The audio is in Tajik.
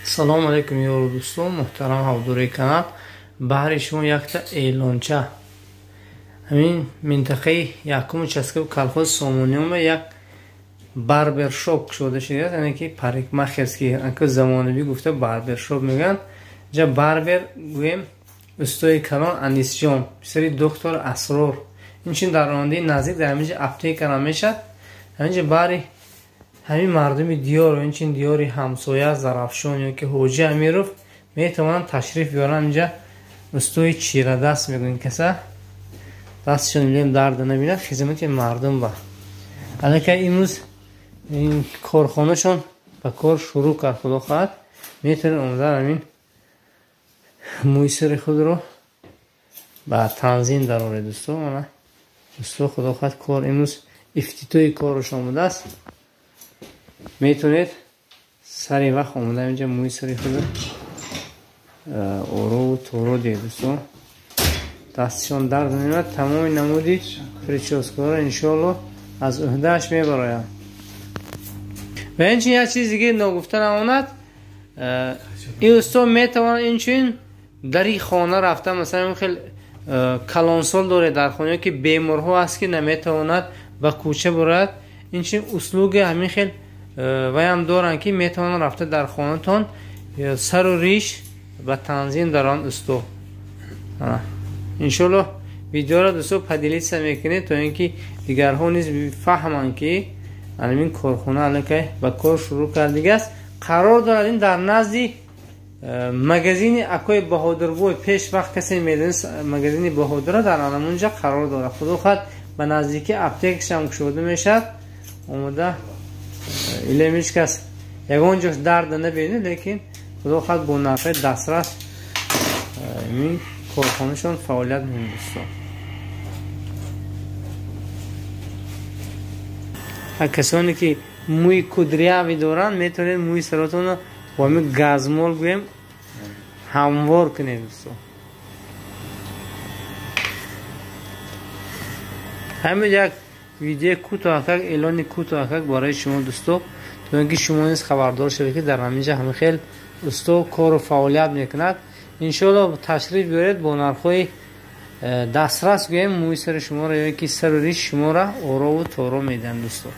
салому алайкум ёру дӯстон, муҳтарам ҳавдури канал. баҳри шумо якта эълонча ҳамин минтақаи якум участкови колхози Сомониёме як барбершоп шуда шудааст, яъне ки парикмахерский, анка замонавӣ гуфта барбершоп мегӯянд. ҷа барбер гӯем устои калон Анисҷон, писари доктор Асрор. Инчун дар рондаи наздик дар ҳаминҷа аптекара мешад. ҳаминҷа баҳри ҳамин мардуми диёр, инчин диёри ҳамсоя Зарафшон ё ки Ҳоҷи Амиров метавонанд ташриф биёранд. инҷа устои чирадаст мегӯем, каса дастшон милем дард набинад, хизмати мардум ба. Аллакай имрӯз ин корхонашон ба кор шурӯъ кард. Худо хоҳад метавонед омада ҳамин муйсири худро ба танзим дароред. дӯстон худо хоҳад кор имрӯз ифтитоҳи кораш омадааст. метавонед сари вақт омада инҷа муйсири худро орову торо диҳед. дӯстон дастшон дард намекунад. тамоми намуди прическаро иншоалло аз уҳдааш мебарояд. ва инчун як чизи диге ногуфта намонад. ин устод метавонад инчун дари хона рафта, масалан хел калонсол доред дар хона ки беморҳо аст ки наметавонад ба кӯча барояд. инчун услуги ҳамин хел ваям доранд ки метавонанд рафта дар хонатон сару риш ба танзим дар он устод. иншоалло видеоро дӯстон падилиса мекунед то ин ки дигарҳо низ фаҳманд ки ҳамин корхона аллакай ба кор шурӯъ кардагааст. қарор дорад ин дар назди магазини акои Баҳодирбой. пеш вақт касе медонст магазини Баҳодира дар анамунҷа қарор дорад. худо хоҳад ба наздики аптекашам кушода мешавад. омада илем ҳеҷ кас ягон ҷош дарда набинед, лекин худо хоҳад бо нархи дастрас ин корхонашон фаъолият мекунад. дӯстон касоне ки мӯи кудрявӣ доранд метавонед мӯи саротонро бо ҳамин газмол гӯем ҳамвор кунед. дӯстон ҳамин як видеои кӯтоҳакак, эълони кӯтоҳакак барои шумо дӯстон, то ин ки шумо низ хабардор шавед ки дар ҳаминҷа ҳамин хел устод кору фаъолият мекунад. иншоалло ташриф биёред, бо нархҳои дастрас гӯем мӯи сари шуморо ё ки сару риши шуморо орову торо медиҳанд. дӯстон